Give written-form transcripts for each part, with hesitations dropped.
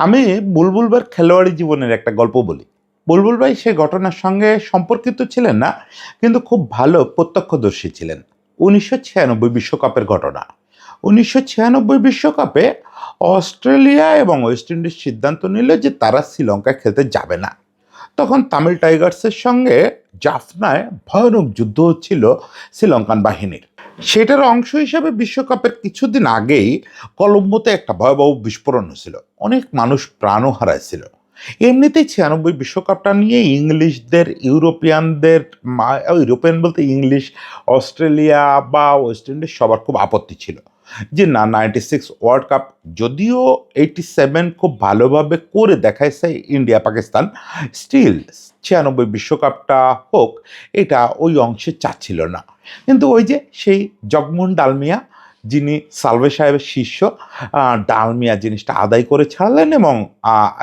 আমি বুলবুল ভাইয়ের খেলোয়াড়ি জীবনের একটা গল্প বলি। বুলবুল ভাই সে ঘটনার সঙ্গে সম্পর্কিত ছিলেন না, কিন্তু খুব ভালো প্রত্যক্ষদর্শী ছিলেন। ১৯৯৬ বিশ্বকাপের ঘটনা। ১৯৯৬ বিশ্বকাপে অস্ট্রেলিয়া এবং ওয়েস্ট ইন্ডিজ সিদ্ধান্ত নিল যে তারা শ্রীলঙ্কায় খেলতে যাবে না। তখন তামিল টাইগার্সের সঙ্গে জাফনায় ভয়ানক যুদ্ধ হচ্ছিল শ্রীলঙ্কান বাহিনীর। সেটার অংশ হিসাবে বিশ্বকাপের কিছুদিন আগেই কলম্বোতে একটা ভয়াবহ বিস্ফোরণ হয়েছিল, অনেক মানুষ প্রাণও হারাইছিল। এমনিতেই ৯৬ বিশ্বকাপটা নিয়ে ইংলিশদের ইউরোপিয়ান বলতে ইংলিশ, অস্ট্রেলিয়া বা ওয়েস্ট ইন্ডিজ সবার খুব আপত্তি ছিল যে না, ৯৬ ওয়ার্ল্ড কাপ যদিও 87 খুব ভালোভাবে করে দেখাইছে ইন্ডিয়া পাকিস্তান, স্টিল ৯৬ বিশ্বকাপটা হোক, এটা ওই অংশে চাচ্ছিল না। কিন্তু ওই যে সেই জগমোহন ডালমিয়া, যিনি সালভে সাহেবের শিষ্য, ডালমিয়া জিনিসটা আদায় করে ছাড়লেন এবং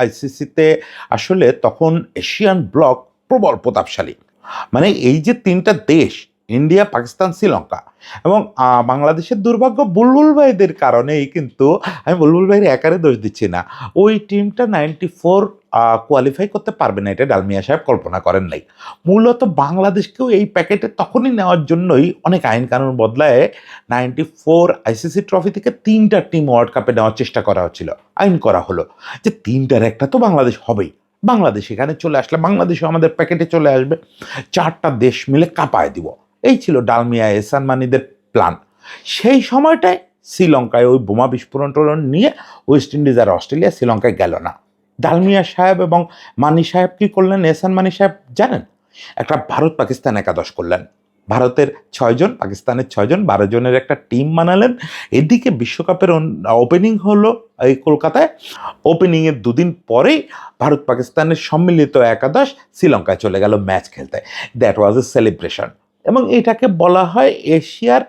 আইসিসিতে আসলে তখন এশিয়ান ব্লক প্রবল প্রতাপশালী। মানে এই যে তিনটা দেশ, ইন্ডিয়া, পাকিস্তান, শ্রীলঙ্কা এবং বাংলাদেশের দুর্ভাগ্য বুলবুল ভাইদের কারণেই, কিন্তু আমি বুলবুল ভাইয়ের একারে দোষ দিচ্ছি না। ওই টিমটা 94 কোয়ালিফাই করতে পারবে না, এটা ডালমিয়া সাহেব কল্পনা করেন নাই। মূলত বাংলাদেশকেও এই প্যাকেটে তখনই নেওয়ার জন্যই অনেক আইন কানুন বদলায় 94 আইসিসি ট্রফি থেকে 3টা টিম ওয়ার্ল্ড কাপে নেওয়ার চেষ্টা করা হচ্ছিল। আইন করা হলো যে 3টার একটা তো বাংলাদেশ হবেই, বাংলাদেশ এখানে চলে আসলে বাংলাদেশও আমাদের প্যাকেটে চলে আসবে, 4টা দেশ মিলে কাঁপায় দিব। এই ছিল ডালমিয়া এহসান মানিদের প্ল্যান। সেই সময়টায় শ্রীলঙ্কায় ওই বোমা বিস্ফোরণ নিয়ে ওয়েস্ট ইন্ডিজ আর অস্ট্রেলিয়া শ্রীলঙ্কায় গেল না। ডালমিয়া সাহেব এবং মানি সাহেব কি করলেন, এহসান মানি সাহেব জানেন, একটা ভারত পাকিস্তান একাদশ করলেন। ভারতের 6 জন, পাকিস্তানের 6 জন, 12 জনের একটা টিম বানালেন। এদিকে বিশ্বকাপের ওপেনিং হলো এই কলকাতায়। ওপেনিংয়ের দুদিন পরেই ভারত পাকিস্তানের সম্মিলিত একাদশ শ্রীলঙ্কায় চলে গেল ম্যাচ খেলতে। দ্যাট ওয়াজ এ সেলিব্রেশন এবং এটাকে বলা হয় এশিয়ার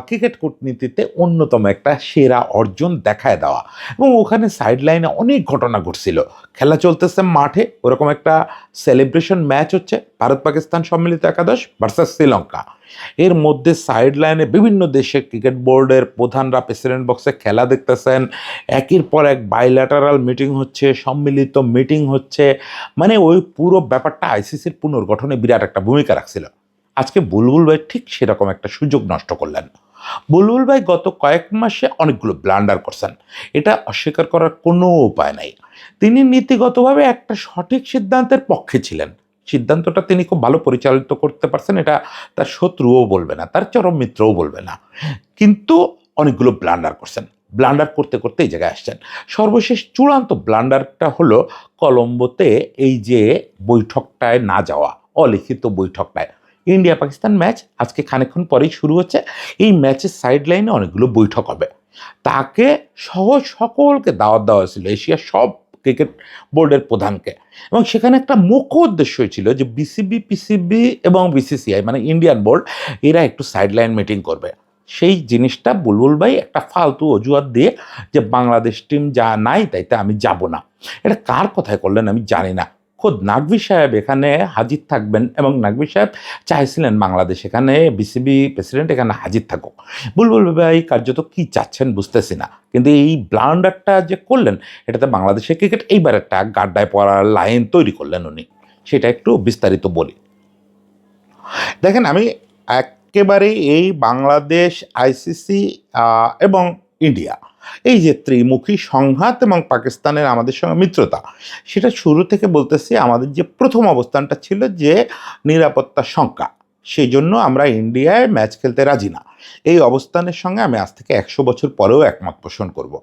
ক্রিকেট কূটনীতিতে অন্যতম একটা সেরা অর্জন দেখায় দেওয়া। এবং ওখানে সাইড লাইনে অনেক ঘটনা ঘটছিল, খেলা চলতেছে মাঠে, ওরকম একটা সেলিব্রেশন ম্যাচ হচ্ছে, ভারত পাকিস্তান সম্মিলিত একাদশ ভার্সাস শ্রীলঙ্কা। এর মধ্যে সাইড লাইনে বিভিন্ন দেশের ক্রিকেট বোর্ডের প্রধানরা প্রেসিডেন্ট বক্সে খেলা দেখতেছেন, একের পর এক বাইল্যাটারাল মিটিং হচ্ছে, সম্মিলিত মিটিং হচ্ছে। মানে ওই পুরো ব্যাপারটা আইসিসির পুনর্গঠনে বিরাট একটা ভূমিকা রাখছিল। আজকে বুলবুল ভাই ঠিক সেরকম একটা সুযোগ নষ্ট করলেন। বুলবুল ভাই গত কয়েক মাসে অনেকগুলো ব্লান্ডার করছেন, এটা অস্বীকার করার কোনো উপায় নাই। তিনি নীতিগতভাবে একটা সঠিক সিদ্ধান্তের পক্ষে ছিলেন, সিদ্ধান্তটা তিনি খুব ভালো পরিচালিত করতে পারছেন, এটা তার শত্রুও বলবে না, তার চরম মিত্রও বলবে না। কিন্তু অনেকগুলো ব্লান্ডার করছেন, ব্লান্ডার করতে করতে এই জায়গায় আসছেন। সর্বশেষ চূড়ান্ত ব্লান্ডারটা হলো কলম্বোতে এই যে বৈঠকটায় না যাওয়া, অলিখিত বৈঠকটায়। ইন্ডিয়া পাকিস্তান ম্যাচ আজকে খানিকক্ষণ পরেই শুরু হচ্ছে। এই ম্যাচের সাইড লাইনে অনেকগুলো বৈঠক হবে, তাকে সহ সকলকে দাওয়াত দেওয়া হয়েছিল, এশিয়ার সব ক্রিকেট বোর্ডের প্রধানকে। এবং সেখানে একটা মুখ্য উদ্দেশ্য ছিল যে বিসিবি, পিসিবি এবং বিসিসিআই মানে ইন্ডিয়ান বোর্ড, এরা একটু সাইড লাইন মিটিং করবে। সেই জিনিসটা বুলবুল ভাই একটা ফালতু অজুহাত দিয়ে যে বাংলাদেশ টিম যা নাই তাইতে আমি যাব না, এটা কার কথায় করলেন আমি জানি না। খোদ নাকভি সাহেব এখানে হাজির থাকবেন এবং নাকভি সাহেব চাইছিলেন বাংলাদেশ এখানে, বিসিবি প্রেসিডেন্ট এখানে হাজির থাকুক। বুলবুল ভাই কার্যত কি চাচ্ছেন বুঝতেছি না, কিন্তু এই ব্লান্ডারটা যে করলেন, এটাতে বাংলাদেশের ক্রিকেট এইবার একটা গাড্ডায় পড়ার লাইন তৈরি করলেন উনি। সেটা একটু বিস্তারিত বলি। দেখেন, আমি একেবারে এই বাংলাদেশ, আইসিসি এবং ইন্ডিয়া, এই যে ত্রিমুখী সংঘাত এবং পাকিস্তানের আমাদের সঙ্গে মিত্রতা, সেটা শুরু থেকে বলতেছি, আমাদের যে প্রথম অবস্থানটা ছিল যে নিরাপত্তার শঙ্কা, সেই জন্য আমরা ইন্ডিয়ায় ম্যাচ খেলতে রাজি না। এই অবস্থানের সঙ্গে আমি আজ থেকে 100 বছর পরেও একমত পোষণ করব।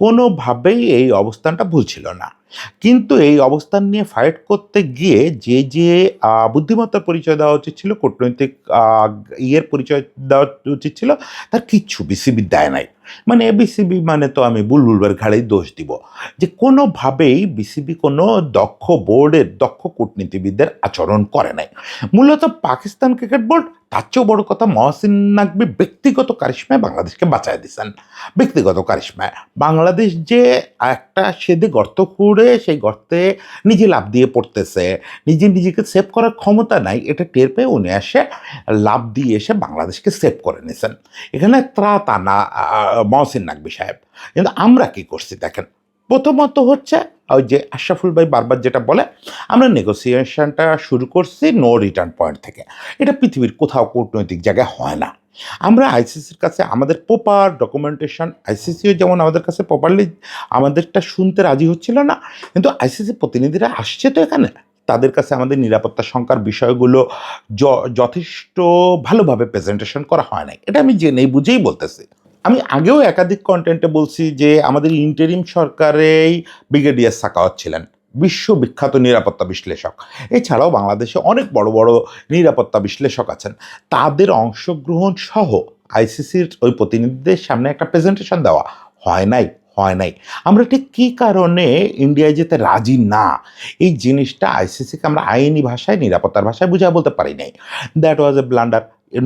কোনোভাবেই এই অবস্থানটা ভুল ছিল না। কিন্তু এই অবস্থান নিয়ে ফাইট করতে গিয়ে যে যে বুদ্ধিমত্তার পরিচয় দেওয়া উচিত ছিল, কূটনৈতিক পরিচয় দেওয়া উচিত ছিল, তার কিচ্ছু বিসিবি দেয় নাই। মানে বিসিবি মানে তো আমি বুলবুলের ঘাড়েই দোষ দিব যে কোনোভাবেই বিসিবি কোনো দক্ষ বোর্ডের, দক্ষ কূটনীতিবিদদের আচরণ করে নাই। মূলত পাকিস্তান ক্রিকেট বোর্ড, তার চেয়েও বড় কথা, মহসিন নাকভি ব্যক্তিগত কারিশমায় বাংলাদেশকে বাঁচায় দিয়েছেন। ব্যক্তিগত কারিশমায় বাংলাদেশ যে একটা সেদে গর্ত খুঁড়ে সেই গর্তে নিজে লাফ দিয়ে পড়তেছে, নিজেকে সেভ করার ক্ষমতা নাই, এটা টের পেয়ে উনি এসে লাফ দিয়ে এসে বাংলাদেশকে সেভ করে নিয়েছেন। এখানে ত্রাতানা মহসিন নাকভি সাহেব। কিন্তু আমরা কি করছি দেখেন, প্রথমত হচ্ছে ওই যে আশরাফুল ভাই বারবার যেটা বলে, আমরা নেগোসিয়েশনটা শুরু করছি নো রিটার্ন পয়েন্ট থেকে। এটা পৃথিবীর কোথাও কূটনৈতিক জায়গায় হয় না। আমরা আইসিসির কাছে আমাদের প্রপার ডকুমেন্টেশন, আইসিসিও যেমন আমাদের কাছে প্রপারলি আমাদেরটা শুনতে রাজি হচ্ছিল না, কিন্তু আইসিসি প্রতিনিধিরা আসছে তো এখানে, তাদের কাছে আমাদের নিরাপত্তা শঙ্কার বিষয়গুলো যথেষ্ট ভালোভাবে প্রেজেন্টেশন করা হয় নাই। এটা আমি জেনেই বুঝেই বলতেছি। আমি আগেও একাধিক কন্টেন্টে বলছি যে আমাদের ইন্টারিম সরকারেই ব্রিগেডিয়ার সাখাওয়াত ছিলেন বিশ্ববিখ্যাত নিরাপত্তা বিশ্লেষক। এছাড়াও বাংলাদেশে অনেক বড় বড় নিরাপত্তা বিশ্লেষক আছেন। তাদের অংশগ্রহণ সহ আইসিসির ওই প্রতিনিধিদের সামনে একটা প্রেজেন্টেশন দেওয়া হয় নাই। আমরা ঠিক কী কারণে ইন্ডিয়ায় যেতে রাজি না, এই জিনিসটা আইসিসিকে আমরা আইনি ভাষায়, নিরাপত্তার ভাষায় বুঝায় বলতে পারি নাই। That was a blunder.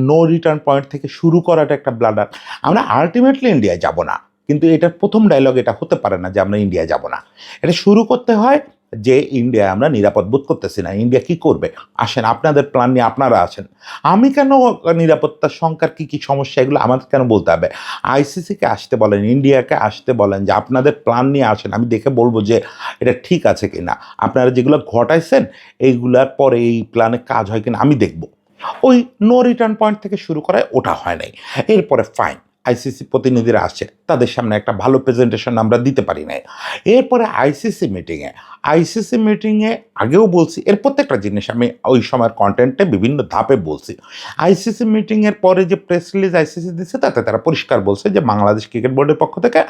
No return point থেকে শুরু করাটা একটা ব্লান্ডার। আমরা আলটিমেটলি ইন্ডিয়ায় যাব না, কিন্তু এটার প্রথম ডায়লগ এটা হতে পারে না যে আমরা ইন্ডিয়ায় যাব না। এটা শুরু করতে হয় যে ইন্ডিয়ায় আমরা নিরাপদ বোধ করতেছি না, ইন্ডিয়া কি করবে, আসেন আপনাদের প্ল্যান নিয়ে আপনারা আসেন। আমি কেন নিরাপত্তার শঙ্কার কী কী সমস্যা এগুলো আমার কেন বলতে হবে? আইসিসিকে আসতে বলেন, ইন্ডিয়াকে আসতে বলেন যে আপনাদের প্ল্যান নিয়ে আসেন, আমি দেখে বলবো যে এটা ঠিক আছে কি না। আপনারা যেগুলো ঘটাইছেন এইগুলার পরে এই প্ল্যানে কাজ হয় কিনা আমি দেখব। ওই নো রিটার্ন পয়েন্ট থেকে শুরু করায় ওটা হয় নাই। এরপরে ফাইন, আইসিসি প্রতিনিধিরা আসছে, তাদের সামনে একটা ভালো প্রেজেন্টেশন আমরা দিতে পারি নাই। এরপরে আইসিসি মিটিংয়ে আগেও বলছি, এর প্রত্যেকটা জিনিস আমি ওই সময়ের কন্টেন্টে বিভিন্ন ধাপে বলছি। আইসিসি মিটিংয়ের পরে যে প্রেস রিলিজ আইসিসি দিচ্ছে তাতে তারা পরিষ্কার বলছে যে বাংলাদেশ ক্রিকেট বোর্ডের পক্ষ থেকে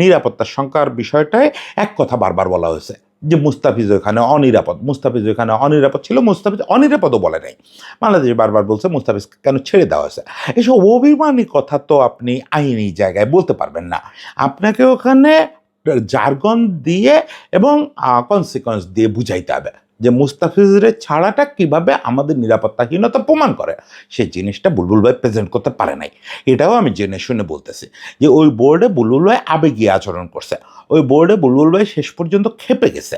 নিরাপত্তার শঙ্কার বিষয়টায় এক কথা বারবার বলা হয়েছে যে মুস্তাফিজ ওখানে অনিরাপদ, মুস্তাফিজ ওখানে অনিরাপদ ছিল, মুস্তাফিজ অনিরাপদও বলে নাই। বাংলাদেশ বারবার বলছে মুস্তাফিজ কেন ছেড়ে দেওয়া হয়েছে। এসব অভিমানী কথা তো আপনি আইনি জায়গায় বলতে পারবেন না। আপনাকে ওখানে জার্গন দিয়ে এবং কনসিকোয়েন্স দিয়ে বুঝাইতে হবে যে মুস্তাফিজের ছাড়াটা কিভাবে আমাদের নিরাপত্তাহীনতা প্রমাণ করে। সেই জিনিসটা বুলবুল ভাই প্রেজেন্ট করতে পারে নাই। এটাও আমি জেনে শুনে বলতেছি যে ওই বোর্ডে বুলবুল ভাই আবেগীয় আচরণ করছে, ওই বোর্ডে বুলবুল ভাই শেষ পর্যন্ত খেপে গেছে,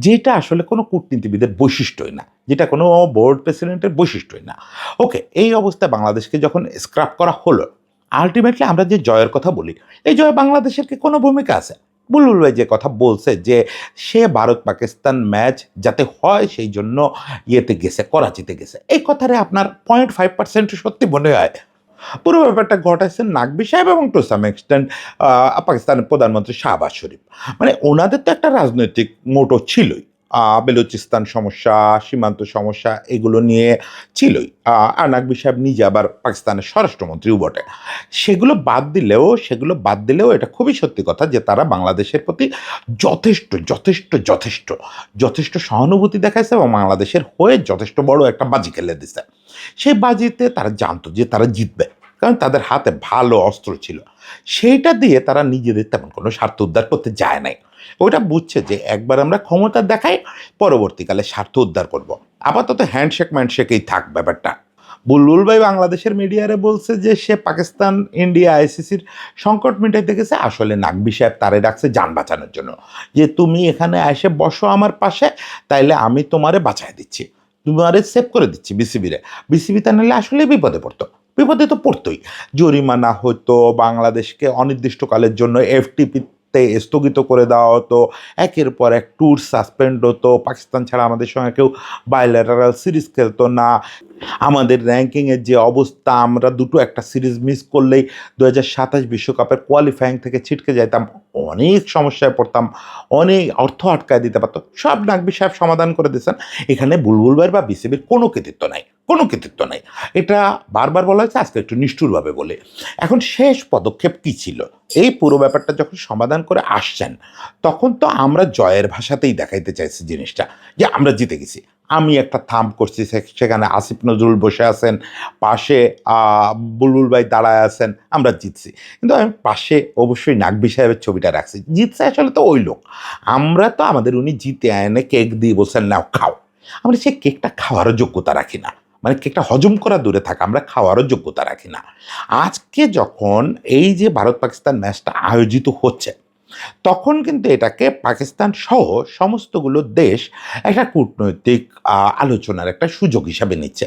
যেটা আসলে কোনো কূটনীতিবিদের বৈশিষ্ট্যই না, যেটা কোনো বোর্ড প্রেসিডেন্টের বৈশিষ্ট্যই না। ওকে, এই অবস্থায় বাংলাদেশকে যখন স্ক্র্যাপ করা হলো, আলটিমেটলি আমরা যে জয়ের কথা বলি, এই জয় বাংলাদেশের কি কোনো ভূমিকা আছে? বুলবুল ভাই যে কথা বলছে যে সে ভারত পাকিস্তান ম্যাচ যাতে হয় সেই জন্য ইয়েতে গেছে, করাচিতে গেছে, এই কথাটা আপনার 0.5% সত্যি মনে হয়? পুরো ব্যাপারটা ঘটাইছেন নাকবি সাহেব এবং টু সাম এক্সটেন্ট পাকিস্তানের প্রধানমন্ত্রী শাহবাজ শরীফ। মানে ওনাদের তো একটা রাজনৈতিক মোটো ছিলই, বেলুচিস্তান সমস্যা, সীমান্ত সমস্যা এগুলো নিয়ে ছিলই। আর নাকবি সাহেব নিজে আবার পাকিস্তানের স্বরাষ্ট্রমন্ত্রীও বটে। সেগুলো বাদ দিলেও এটা খুবই সত্যি কথা যে তারা বাংলাদেশের প্রতি যথেষ্ট যথেষ্ট যথেষ্ট যথেষ্ট সহানুভূতি দেখাইছে এবং বাংলাদেশের হয়ে যথেষ্ট বড় একটা বাজি খেলে দিছে। সেই বাজিতে তারা জানতো যে তারা জিতবে, কারণ তাদের হাতে ভালো অস্ত্র ছিল। সেইটা দিয়ে তারা নিজেদের তেমন কোনো স্বার্থ উদ্ধার করতে যায় নাই। ওটা বুঝছে যে একবার আমরা ক্ষমতা দেখাই, পরবর্তীকালে স্বার্থ উদ্ধার করব। আপাতত হ্যান্ডশেক ম্যান্ডশেকেই থাক ব্যাপারটা। বুলবুল ভাই বাংলাদেশের মিডিয়ারে বলছে যে সে পাকিস্তান ইন্ডিয়া আইসিসির সংকট মিটাইতে গেছে, আসলে নাকবি সাহেব তারে ডাকছে যান বাঁচানোর জন্য, যে তুমি এখানে এসে বসো আমার পাশে, তাইলে আমি তোমারে বাঁচায় দিচ্ছি, তোমারে সেভ করে দিচ্ছি বিসিবিতে নাহলে আসলে বিপদে তো পড়তোই। জরিমানা হতো, বাংলাদেশকে অনির্দিষ্টকালের জন্য এফটিপিতে স্থগিত করে দেওয়া হতো, একের পর এক ট্যুর সাসপেন্ড হতো, পাকিস্তান ছাড়া আমাদের সঙ্গে কেউ বাইল্যাটারাল সিরিজ খেলতো না, আমাদের র্যাঙ্কিংয়ের যে অবস্থা, আমরা দুটো একটা সিরিজ মিস করলেই 2027 বিশ্বকাপের কোয়ালিফাইং থেকে ছিটকে যাইতাম, অনেক সমস্যায় পড়তাম, অনেক অর্থ আটকায় দিতে পারতো। সব নাকবি সাহেব সমাধান করে দিয়েছেন। এখানে বুলবুল ভাইয়ের বা বিসিবির কোনো কৃতিত্ব নাই। এটা বারবার বলা হয়েছে, আজকে একটু নিষ্ঠুরভাবে বলে। এখন শেষ পদক্ষেপ কী ছিল? এই পুরো ব্যাপারটা যখন সমাধান করে আসছেন, তখন তো আমরা জয়ের ভাষাতেই দেখাইতে চাইছি জিনিসটা যে আমরা জিতে গেছি। আমি একটা থাম্ব করছি, সেখানে আসিফ নজরুল বসে আছেন, পাশে বুলবুল ভাই দাঁড়ায় আছেন, আমরা জিতছি। কিন্তু আমি পাশে অবশ্যই নাকবি সাহেবের ছবিটা রাখছি। জিতছে আসলে তো ওই লোক, আমরা তো আমাদের উনি জিতে এনে কেক দিয়ে বলছেন নাও খাও, আমরা সেই কেকটা খাওয়ারও যোগ্যতা রাখি না। মানে কেকটা হজম করা দূরে থাকা, আমরা খাওয়ারও যোগ্যতা রাখি না। আজকে যখন এই যে ভারত পাকিস্তান ম্যাচটা আয়োজিত হচ্ছে, তখন কিন্তু এটাকে পাকিস্তান সহ সমস্তগুলো দেশ একটা কূটনৈতিক আলোচনার একটা সুযোগ হিসাবে নিচ্ছে।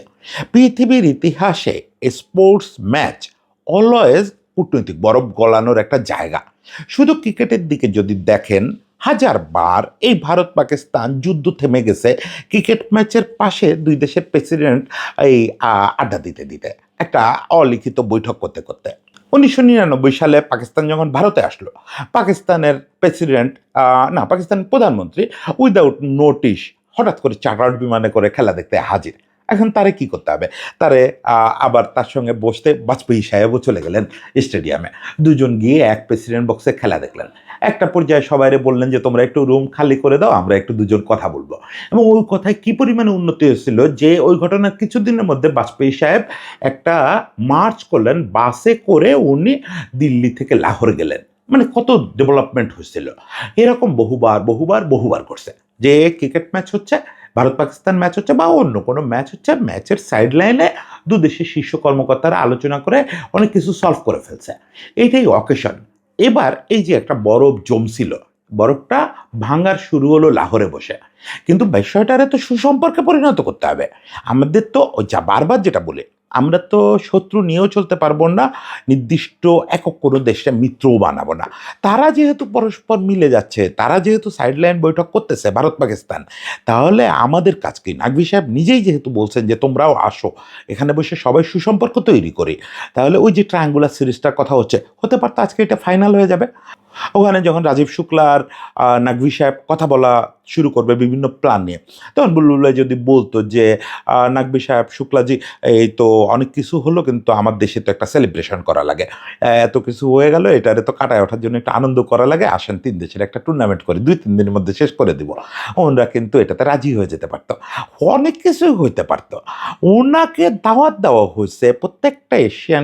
পৃথিবীর ইতিহাসে স্পোর্টস ম্যাচ অলওয়েজ কূটনৈতিক বরফ গলানোর একটা জায়গা। শুধু ক্রিকেটের দিকে যদি দেখেন, হাজারবার এই ভারত পাকিস্তান যুদ্ধ থেমে গেছে ক্রিকেট ম্যাচের পাশে দুই দেশের প্রেসিডেন্ট এই আড্ডা দিতে দিতে, একটা অলিখিত বৈঠক করতে করতে। 1999 সালে পাকিস্তান যখন ভারতে আসলো, পাকিস্তানের প্রেসিডেন্ট না পাকিস্তানের প্রধানমন্ত্রী উইদাউট নোটিশ হঠাৎ করে চার্টার্ড বিমানে করে খেলা দেখতে হাজির। এখন তারে কি করতে হবে? তারে আবার তার সঙ্গে বসতে বাজপেয়ী সাহেবও চলে গেলেন স্টেডিয়ামে। দুজন গিয়ে এক প্রেসিডেন্ট বক্সে খেলা দেখলেন। একটা পর্যায়ে সবাইরে বললেন যে তোমরা একটু রুম খালি করে দাও, আমরা একটু দুজন কথা বলবো। এবং ওই কথায় কি পরিমাণে উন্নতি হয়েছিল যে ওই ঘটনার কিছুদিনের মধ্যে বাজপেয়ী সাহেব একটা মার্চ করলেন, বাসে করে উনি দিল্লি থেকে লাহোর গেলেন। মানে কত ডেভেলপমেন্ট হয়েছিল। এরকম বহুবার বহুবার বহুবার করছে যে ক্রিকেট ম্যাচ হচ্ছে, ভারত পাকিস্তান ম্যাচ হচ্ছে বা অন্য কোনো ম্যাচ হচ্ছে, ম্যাচের সাইড লাইনে দু দেশের শীর্ষ কর্মকর্তারা আলোচনা করে অনেক কিছু সলভ করে ফেলছে। এইটাই অকেশন। এবার এই যে একটা বরফ জমছিল, বরফটা ভাঙার শুরু হলো লাহোরে বসে। কিন্তু বিষয়টারে তো সুসম্পর্কে পরিণত করতে হবে। আমাদের তো যা বারবার যেটা বলে, আমরা তো শত্রু নিয়েও চলতে পারবো না, নির্দিষ্ট একক কোনো দেশে মিত্রও বানাবো না। তারা যেহেতু পরস্পর মিলে যাচ্ছে, তারা যেহেতু সাইডলাইন বৈঠক করতেছে ভারত পাকিস্তান, তাহলে আমাদের কাজ কি? নাকভি সাহেব নিজেই যেহেতু বলছেন যে তোমরাও আসো, এখানে বসে সবাই সুসম্পর্ক তৈরি করি, তাহলে ওই যে ট্রায়াঙ্গুলার সিরিজটার কথা হতে পারতো আজকে এটা ফাইনাল হয়ে যাবে। ওখানে যখন রাজীব শুক্লা আর নাকভি সাহেব কথা বলা শুরু করবে বিভিন্ন প্ল্যান নিয়ে, তখন বুলবুল ভাই যদি বলতো যে নাকভি সাহেব, শুক্লাজি, এই তো অনেক কিছু হলো, কিন্তু আমার দেশে তো একটা সেলিব্রেশন করা লাগে, এত কিছু হয়ে গেল, এটারে তো কাটায় ওঠার জন্য একটা আনন্দ করা লাগে, আসেন 3 দেশের একটা টুর্নামেন্ট করি, 2-3 দিনের মধ্যে শেষ করে দিব। ওনারা কিন্তু এটাতে রাজি হয়ে যেতে পারতো, অনেক কিছুই হইতে পারতো। ওনাকে দাওয়াত দেওয়া হয়েছে প্রত্যেকটা এশিয়ান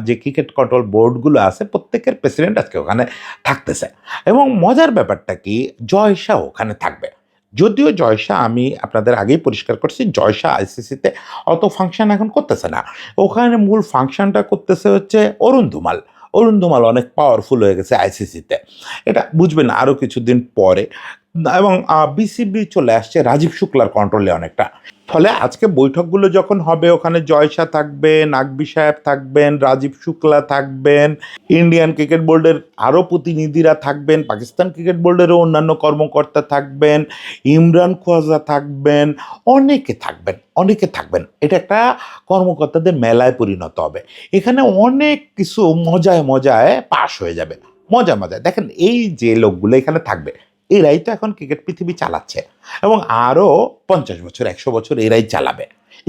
যে ক্রিকেট কন্ট্রোল বোর্ডগুলো আছে, প্রত্যেকের প্রেসিডেন্ট আজকে ওখানে থাকতেছে। এবং মজার ব্যাপারটা কি, জয় শাহ ওখানে থাকবে। যদিও জয় শাহ, আমি আপনাদের আগেই পরিষ্কার করছি, জয় শাহ আইসিসিতে অত ফাংশন এখন করতেছে না। ওখানে মূল ফাংশনটা করতেছে হচ্ছে অরুণ ধুমাল। অরুণ ধুমাল অনেক পাওয়ারফুল হয়ে গেছে আইসিসিতে, এটা বুঝবেন আরও কিছুদিন পরে। এবং বিসিবি চলে আসছে রাজীব শুক্লার কন্ট্রোলে অনেকটা। ফলে আজকে বৈঠকগুলো যখন হবে, ওখানে জয় শাহ থাকবে, নাকভি সাহেব থাকবেন, রাজীব শুক্লা থাকবেন, ইন্ডিয়ান ক্রিকেট বোর্ডের আরও প্রতিনিধিরা থাকবেন, পাকিস্তান ক্রিকেট বোর্ডেরও অন্যান্য কর্মকর্তা থাকবেন, ইমরান খোয়াজা থাকবেন, অনেকে থাকবেন। এটা একটা কর্মকর্তাদের মেলায় পরিণত হবে। এখানে অনেক কিছু মজায় মজায় পাশ হয়ে যাবে, মজায় দেখেন এই যে লোকগুলো এখানে থাকবে, এরাই তো এখন ক্রিকেট পৃথিবী চালাচ্ছে এবং আরও 50 বছর 100 বছর এরাই চালাবে।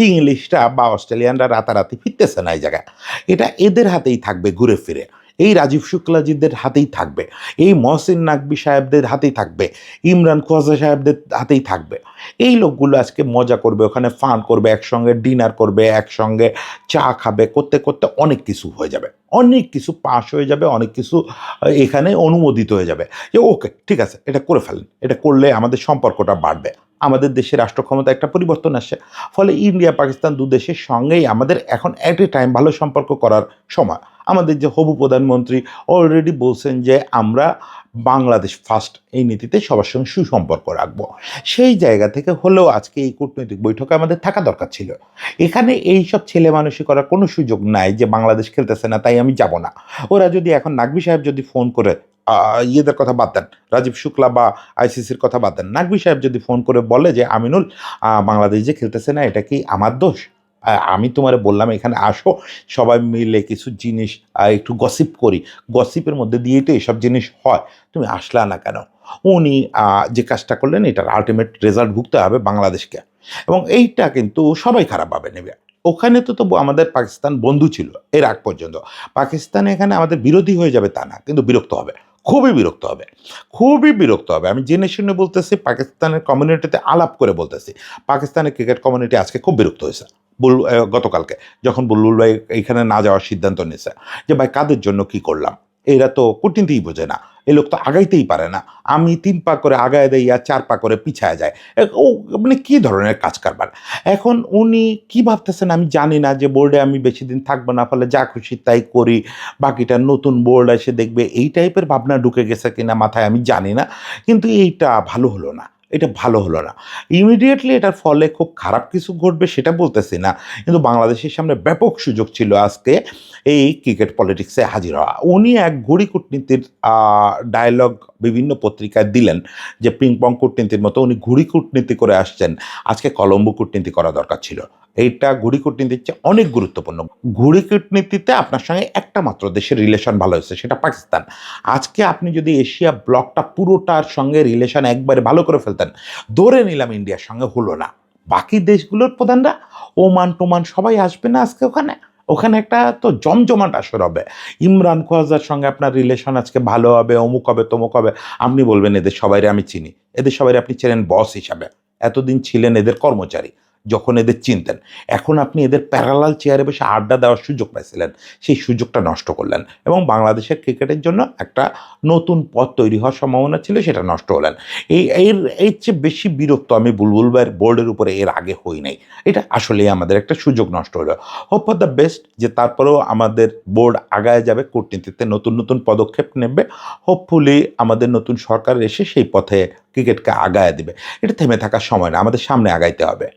ইংলিশটা বা অস্ট্রেলিয়ানরা রাতারাতি ফিরতেছে না এই জায়গায়, এটা এদের হাতেই থাকবে ঘুরে ফিরে, এই রাজীব শুক্লাজিদের হাতেই থাকবে, এই মহসিন নাকভি সাহেবদের হাতেই থাকবে, ইমরান খোয়াজা সাহেবদের হাতেই থাকবে। এই লোকগুলো আজকে মজা করবে, ওখানে ফান করবে, একসঙ্গে ডিনার করবে, একসঙ্গে চা খাবে, করতে করতে অনেক কিছু হয়ে যাবে, অনেক কিছু পাশ হয়ে যাবে, অনেক কিছু এখানে অনুমোদিত হয়ে যাবে যে ওকে ঠিক আছে এটা করে ফেলেন, এটা করলে আমাদের সম্পর্কটা বাড়বে, আমাদের দেশের রাষ্ট্র ক্ষমতা একটা পরিবর্তন আসছে। ফলে ইন্ডিয়া পাকিস্তান দু দেশের সঙ্গেই আমাদের এখন অ্যাট এ টাইম ভালো সম্পর্ক করার সময়। আমাদের যে হবু প্রধানমন্ত্রী অলরেডি বলছেন যে আমরা বাংলাদেশ ফার্স্ট এই নীতিতে সবার সঙ্গে সুসম্পর্ক রাখবো। সেই জায়গা থেকে হলেও আজকে এই কূটনৈতিক বৈঠকে আমাদের থাকা দরকার ছিল। এখানে এই সব ছেলে মানুষই করার কোনো সুযোগ নাই যে বাংলাদেশ খেলতেছে না তাই আমি যাব না। ওরা যদি এখন নাকভি সাহেব যদি ফোন করে ইয়েদের কথা বাদ দেন, রাজীব শুক্লা বা আইসিসির কথা বাদ দেন, নাকভি সাহেব যদি ফোন করে বলে যে আমিনুল, বাংলাদেশ যে খেলতেছে না এটা কি আমার দোষ? আমি তোমারে বললাম এখানে আসো, সবাই মিলে কিছু জিনিস একটু গসিপ করি, গসিপের মধ্যে দিয়েই তো এসব জিনিস হয়, তুমি আসলা না কেন? উনি যে কাজটা করলেন এটার আলটিমেট রেজাল্ট ভুগতে হবে বাংলাদেশকে। এবং এইটা কিন্তু সবাই খারাপভাবে নেবে। ওখানে তো তবু আমাদের পাকিস্তান বন্ধু ছিল এর আগ পর্যন্ত। পাকিস্তান এখানে আমাদের বিরোধী হয়ে যাবে তা না, কিন্তু বিরক্ত হবে, খুবই বিরক্ত হবে, খুবই বিরক্ত হবে। আমি জেনে শুনে বলতেছি, পাকিস্তানের কমিউনিটিতে আলাপ করে বলতেছি, পাকিস্তানের ক্রিকেট কমিউনিটি আজকে খুব বিরক্ত হয়েছে। গতকালকে যখন বুলবুল ভাই এইখানে না যাওয়ার সিদ্ধান্ত নিয়েছে যে ভাই কাদের জন্য কি করলাম, এরা তো কূটনীতিই বোঝে না, এই লোক তো আগাইতেই পারে না, আমি 3 পা করে আগায় দেই আর 4 পা করে পিছায় যায়, ও মানে কী ধরনের কাজ কারবার। এখন উনি কি ভাবতেছেন আমি জানি না, যে বোর্ডে আমি বেশি দিন থাকবো না, ফলে যা খুশি তাই করি, বাকিটা নতুন বোর্ড এসে দেখবে, এই টাইপের ভাবনা ঢুকে গেছে কিনা মাথায় আমি জানি না। কিন্তু এইটা ভালো হলো না, এটা ভালো হলো না। ইমিডিয়েটলি এটার ফলে খুব খারাপ কিছু ঘটবে সেটা বলতেছি না, কিন্তু বাংলাদেশের সামনে ব্যাপক সুযোগ ছিল আজকে এই ক্রিকেট পলিটিক্সে হাজির হওয়া। উনি এক ঘুড়ি কূটনীতির ডায়লগ বিভিন্ন পত্রিকায় দিলেন যে পিং-পং কূটনীতির মতো উনি ঘুড়ি কূটনীতি করে আসছেন। আজকে কলম্বো কূটনীতি করা দরকার ছিল। এইটা ঘুড়ি কূটনীতির চেয়ে অনেক গুরুত্বপূর্ণ। ঘুড়ি কূটনীতিতে আপনার সঙ্গে একটা মাত্র দেশের রিলেশন ভালো হয়েছে, সেটা পাকিস্তান। আজকে আপনি যদি এশিয়া ব্লকটা পুরোটার সঙ্গে রিলেশন একবারে ভালো করে ফেলতেন, ধরে নিলাম ইন্ডিয়ার সঙ্গে হলো না। বাকি দেশগুলোর প্রধানরা ওমান-টোমান সবাই আসবে না আজকে ওখানে? ওখানে একটা তো জমজমাট আসর হবে। ইমরান খোয়াজার সঙ্গে আপনার রিলেশন আজকে ভালো হবে, অমুক হবে, তমুক হবে। আপনি বলবেন এদের সবাইরে আমি চিনি। এদের সবাইরে আপনি চেনেন বস হিসাবে। এতদিন ছিলেন এদের কর্মচারী। যখন এদের চিনতেন। এখন আপনি এদের প্যারালাল চেয়ারে বসে আড্ডা দেওয়ার সুযোগ পাইছিলেন। সেই সুযোগটা নষ্ট করলেন এবং বাংলাদেশের ক্রিকেটের জন্য একটা নতুন পথ তৈরি হওয়ার সম্ভাবনা ছিল, সেটা নষ্ট হলেন। এর চেয়ে বেশি বিরক্ত আমি বুলবুল ভাইয়ের বোর্ডের উপরে এর আগে হই নাই। এটা আসলেই আমাদের একটা সুযোগ নষ্ট হলো। হোপ ফর দ্য বেস্ট যে তারপরেও আমাদের বোর্ড আগায় যাবে, কূটনীতিতে নতুন, নতুন পদক্ষেপ নেবে। হোপফুলি আমাদের নতুন সরকার এসে সেই পথে ক্রিকেটকে আগায়া দিবে। এটা থেমে থাকার সময় না, আমাদের সামনে আগাইতে হবে।